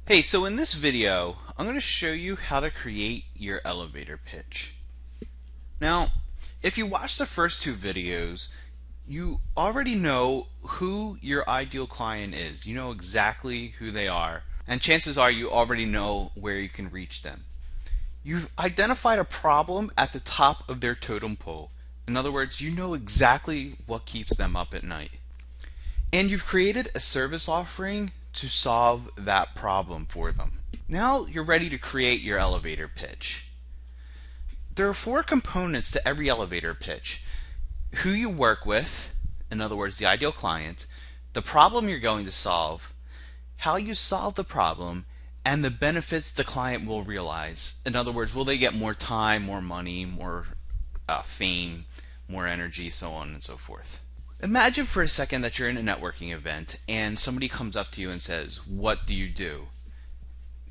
Hey, so in this video, I'm going to show you how to create your elevator pitch. Now, if you watch the first two videos, you already know who your ideal client is. You know exactly who they are, and chances are you already know where you can reach them. You've identified a problem at the top of their totem pole. In other words, you know exactly what keeps them up at night. And you've created a service offering to solve that problem for them. Now you're ready to create your elevator pitch. There are four components to every elevator pitch: who you work with, in other words, the ideal client, the problem you're going to solve, how you solve the problem, and the benefits the client will realize. In other words, will they get more time, more money, more fame, more energy, so on and so forth. Imagine for a second that you're in a networking event and somebody comes up to you and says, "What do you do?"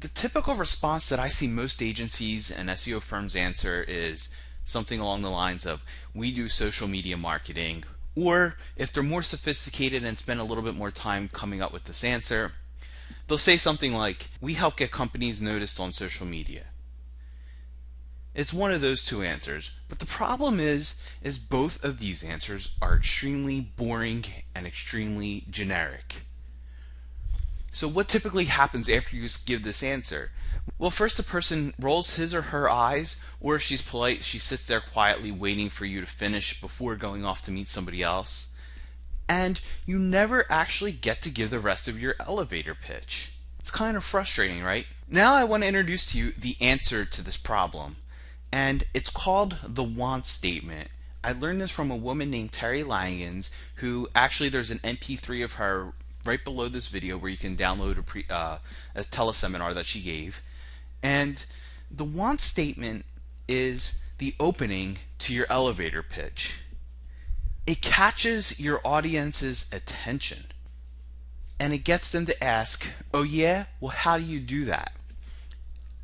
The typical response that I see most agencies and SEO firms answer is something along the lines of, "We do social media marketing," or if they're more sophisticated and spend a little bit more time coming up with this answer, they'll say something like, "We help get companies noticed on social media." It's one of those two answers, but the problem is both of these answers are extremely boring and extremely generic. So what typically happens after you give this answer? Well, first the person rolls his or her eyes, or if she's polite, she sits there quietly waiting for you to finish before going off to meet somebody else. And you never actually get to give the rest of your elevator pitch. It's kind of frustrating, right? Now I want to introduce to you the answer to this problem, and it's called the want statement. I learned this from a woman named Terry Langens, who actually there's an MP3 of her right below this video where you can download a teleseminar that she gave. And the want statement is the opening to your elevator pitch. It catches your audience's attention and it gets them to ask, "Oh yeah? Well, how do you do that?"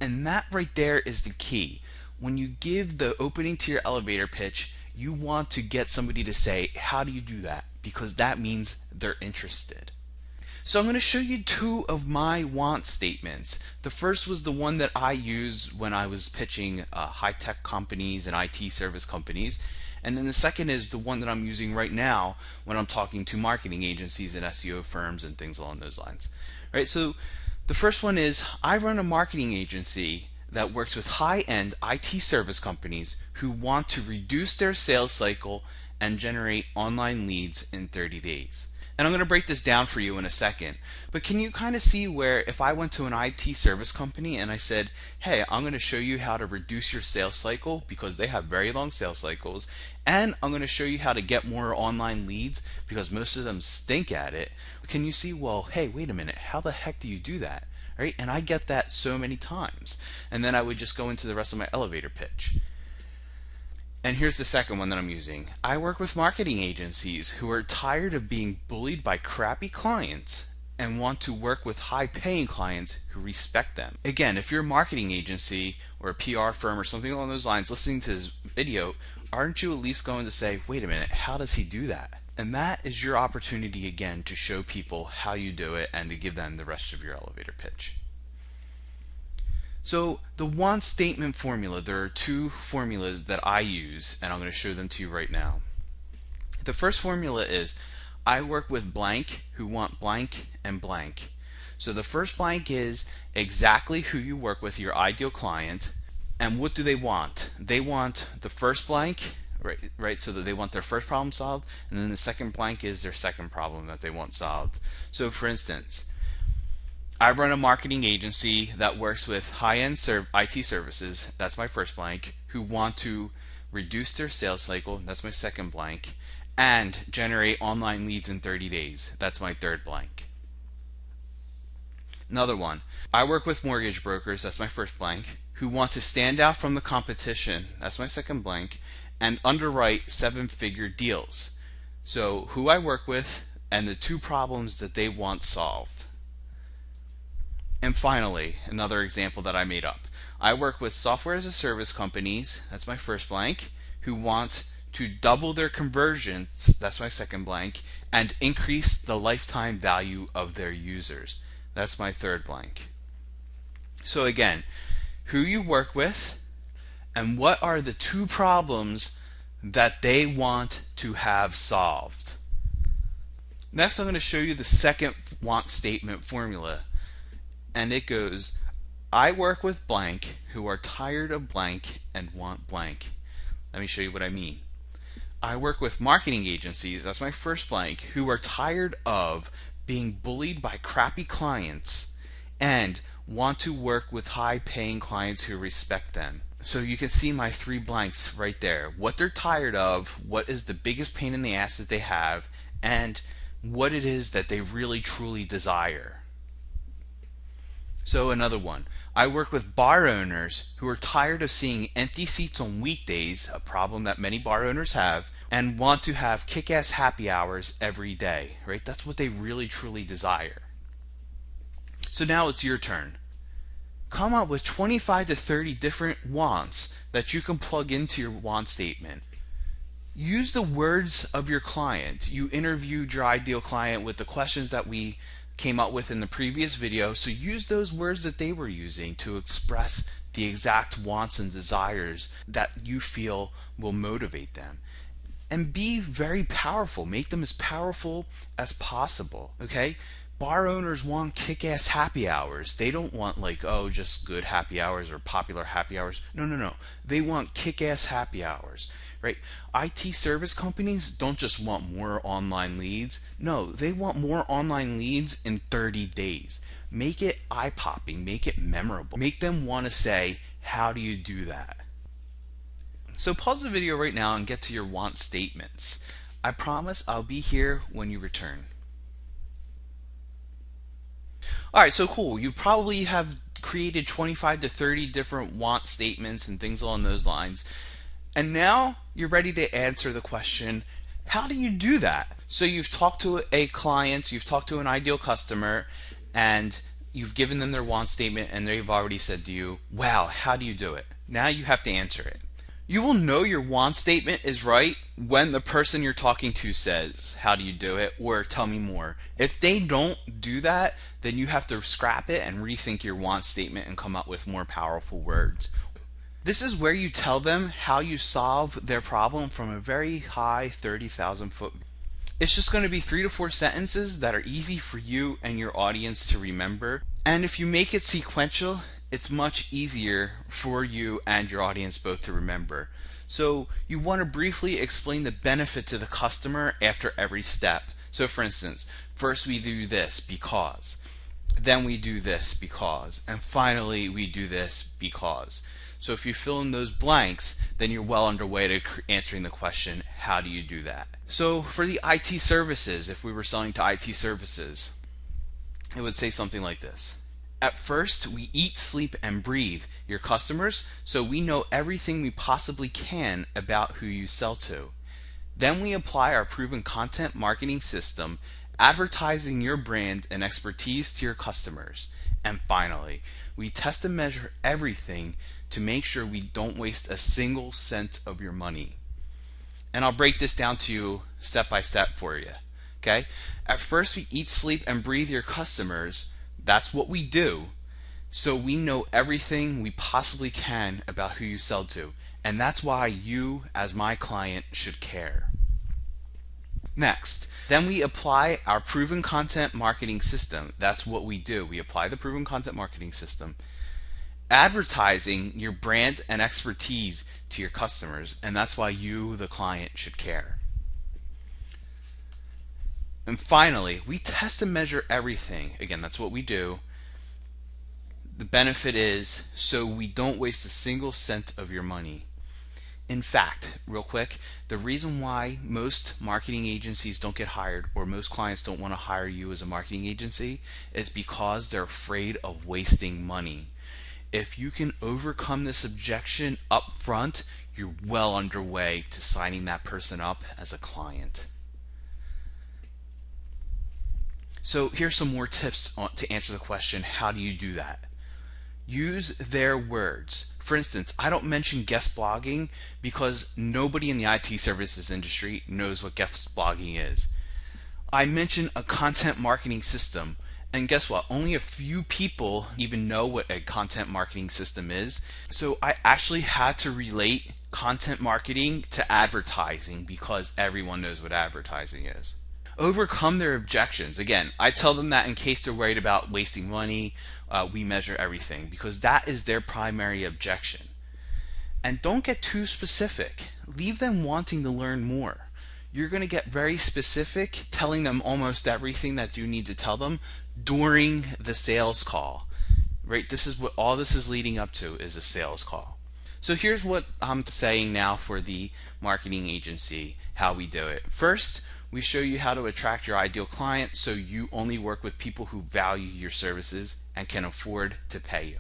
And that right there is the key. When you give the opening to your elevator pitch, you want to get somebody to say, "How do you do that?" Because that means they're interested. So I'm going to show you two of my want statements. The first was the one that I used when I was pitching high-tech companies and IT service companies. And then the second is the one that I'm using right now when I'm talking to marketing agencies and SEO firms and things along those lines. Right? So the first one is, I run a marketing agency that works with high-end IT service companies who want to reduce their sales cycle and generate online leads in 30 days. And I'm going to break this down for you in a second. But can you kind of see where if I went to an IT service company and I said, "Hey, I'm going to show you how to reduce your sales cycle," because they have very long sales cycles, and I'm going to show you how to get more online leads because most of them stink at it. Can you see, well, hey, wait a minute, how the heck do you do that? Right? And I get that so many times. And then I would just go into the rest of my elevator pitch. And here's the second one that I'm using. I work with marketing agencies who are tired of being bullied by crappy clients and want to work with high paying clients who respect them. Again, if you're a marketing agency or a PR firm or something along those lines listening to this video, aren't you at least going to say, "Wait a minute, how does he do that?" And that is your opportunity again to show people how you do it and to give them the rest of your elevator pitch. So the want statement formula, there are two formulas that I use and I'm going to show them to you right now. The first formula is, I work with blank who want blank and blank. So the first blank is exactly who you work with, your ideal client, and what do they want? They want the first blank, right, so that they want their first problem solved, and then the second blank is their second problem that they want solved. So for instance, I run a marketing agency that works with high-end IT services, that's my first blank, who want to reduce their sales cycle, that's my second blank, and generate online leads in 30 days, that's my third blank. Another one, I work with mortgage brokers, that's my first blank, who want to stand out from the competition, that's my second blank, and underwrite seven-figure deals. So who I work with and the two problems that they want solved. And finally, another example that I made up. I work with software as a service companies, that's my first blank, who want to double their conversions, that's my second blank, and increase the lifetime value of their users. That's my third blank. So again, who you work with and what are the two problems that they want to have solved. Next, I'm going to show you the second want statement formula, and it goes, I work with blank who are tired of blank and want blank. Let me show you what I mean. I work with marketing agencies, that's my first blank, who are tired of being bullied by crappy clients and want to work with high paying clients who respect them. So you can see my three blanks right there. What they're tired of, what is the biggest pain in the ass that they have, and what it is that they really truly desire. So another one. I work with bar owners who are tired of seeing empty seats on weekdays, a problem that many bar owners have, and want to have kick-ass happy hours every day, right? That's what they really truly desire. So now it's your turn. Come up with 25 to 30 different wants that you can plug into your want statement. Use the words of your client. You interviewed your ideal client with the questions that we came up with in the previous video, so use those words that they were using to express the exact wants and desires that you feel will motivate them. And be very powerful. Make them as powerful as possible, okay? Bar owners want kick-ass happy hours. They don't want like, oh, just good happy hours or popular happy hours. No. They want kick-ass happy hours, right? IT service companies don't just want more online leads. No, they want more online leads in 30 days. Make it eye-popping. Make it memorable. Make them want to say, how do you do that? So pause the video right now and get to your want statements. I promise I'll be here when you return. Alright, so cool. You probably have created 25 to 30 different want statements and things along those lines. And now you're ready to answer the question, how do you do that? So you've talked to a client, you've talked to an ideal customer, and you've given them their want statement and they've already said to you, wow, how do you do it? Now you have to answer it. You will know your want statement is right when the person you're talking to says, how do you do it? Or tell me more. If they don't do that, then you have to scrap it and rethink your want statement and come up with more powerful words. This is where you tell them how you solve their problem from a very high 30,000 foot view. It's just going to be 3 to 4 sentences that are easy for you and your audience to remember. And if you make it sequential, it's much easier for you and your audience both to remember. So you want to briefly explain the benefit to the customer after every step. So for instance, first we do this because, then we do this because, and finally we do this because. So if you fill in those blanks, then you're well underway to answering the question, how do you do that? So for the IT services, if we were selling to IT services, it would say something like this. At first, we eat, sleep, and breathe your customers, so we know everything we possibly can about who you sell to. Then we apply our proven content marketing system, advertising your brand and expertise to your customers. And finally, we test and measure everything to make sure we don't waste a single cent of your money. And I'll break this down to you step by step for you. Okay? At first, we eat, sleep, and breathe your customers. That's what we do. So we know everything we possibly can about who you sell to. And that's why you, as my client, should care. Next, then we apply our proven content marketing system. That's what we do. We apply the proven content marketing system, advertising your brand and expertise to your customers. And that's why you, the client, should care. And finally, we test and measure everything. Again, that's what we do. The benefit is so we don't waste a single cent of your money. In fact, real quick, the reason why most marketing agencies don't get hired or most clients don't want to hire you as a marketing agency is because they're afraid of wasting money. If you can overcome this objection up front, you're well underway to signing that person up as a client. So here's some more tips to answer the question, how do you do that? Use their words. For instance, I don't mention guest blogging because nobody in the IT services industry knows what guest blogging is. I mention a content marketing system, And guess what? Only a few people even know what a content marketing system is. So I actually had to relate content marketing to advertising because everyone knows what advertising is. Overcome their objections. Again, I tell them that in case they're worried about wasting money, we measure everything because that is their primary objection. And don't get too specific. Leave them wanting to learn more. You're going to get very specific, telling them almost everything that you need to tell them during the sales call. Right? This is what all this is leading up to, is a sales call. So here's what I'm saying now for the marketing agency, how we do it. First, we show you how to attract your ideal client so you only work with people who value your services and can afford to pay you.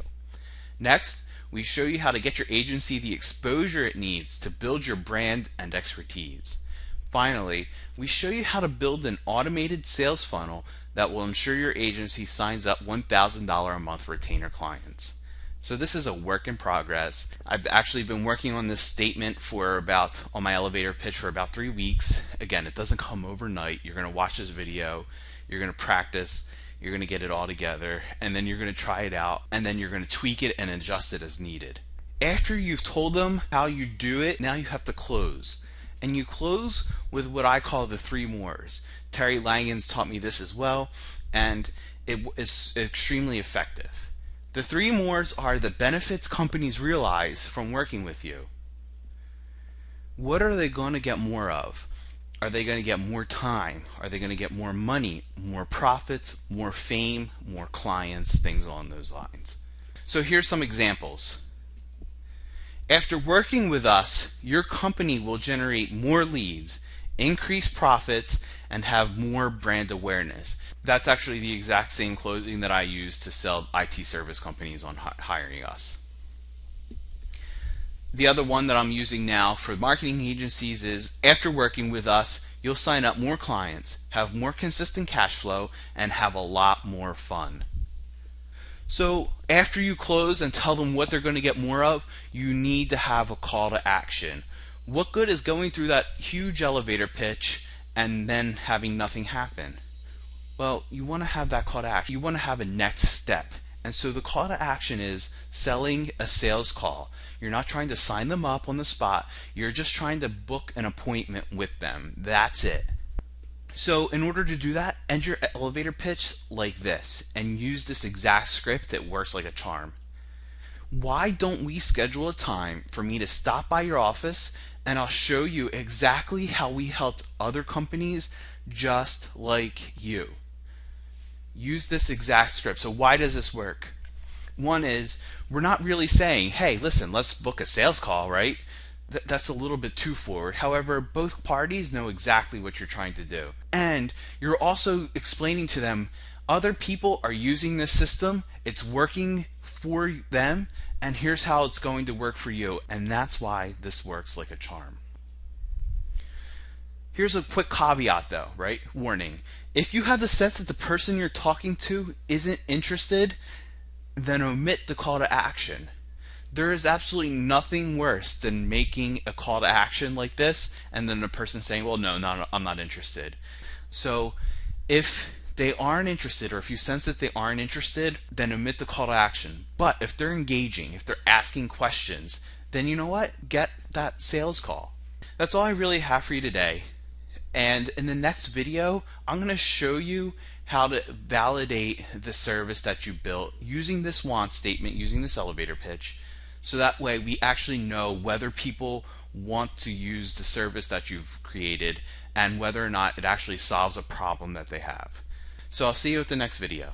Next, we show you how to get your agency the exposure it needs to build your brand and expertise. Finally, we show you how to build an automated sales funnel that will ensure your agency signs up $1,000 a month retainer clients. So this is a work in progress. I've actually been working on this statement on my elevator pitch for about 3 weeks. Again, it doesn't come overnight. You're going to watch this video, you're going to practice, you're going to get it all together, and then you're going to try it out, and then you're going to tweak it and adjust it as needed. After you've told them how you do it, now you have to close. And you close with what I call the 3 mores. Terry Langens taught me this as well, and it is extremely effective. The 3 mores are the benefits companies realize from working with you. What are they going to get more of? Are they going to get more time? Are they going to get more money, more profits, more fame, more clients, things along those lines? So here's some examples. After working with us, your company will generate more leads, increase profits, and have more brand awareness. That's actually the exact same closing that I use to sell IT service companies on hiring us. The other one that I'm using now for marketing agencies is, after working with us, you'll sign up more clients, have more consistent cash flow, and have a lot more fun. So after you close and tell them what they're going to get more of, you need to have a call to action. What good is going through that huge elevator pitch and then having nothing happen? Well, you want to have that call to action. You want to have a next step. And so the call to action is selling a sales call. You're not trying to sign them up on the spot. You're just trying to book an appointment with them. That's it. So in order to do that, end your elevator pitch like this and use this exact script that works like a charm. Why don't we schedule a time for me to stop by your office and I'll show you exactly how we helped other companies just like you. Use this exact script. So why does this work? One is, we're not really saying, hey, listen, let's book a sales call, right? That's a little bit too forward. However, both parties know exactly what you're trying to do. And you're also explaining to them, other people are using this system, it's working for them, and here's how it's going to work for you. And that's why this works like a charm. Here's a quick caveat though, right? Warning. If you have the sense that the person you're talking to isn't interested, then omit the call to action. There is absolutely nothing worse than making a call to action like this and then the person saying, well, no, I'm not interested. So if they aren't interested, or if you sense that they aren't interested, then omit the call to action. But if they're engaging, if they're asking questions, then you know what? Get that sales call. That's all I really have for you today. And in the next video, I'm going to show you how to validate the service that you built using this want statement, using this elevator pitch, so that way we actually know whether people want to use the service that you've created and whether or not it actually solves a problem that they have. So I'll see you at the next video.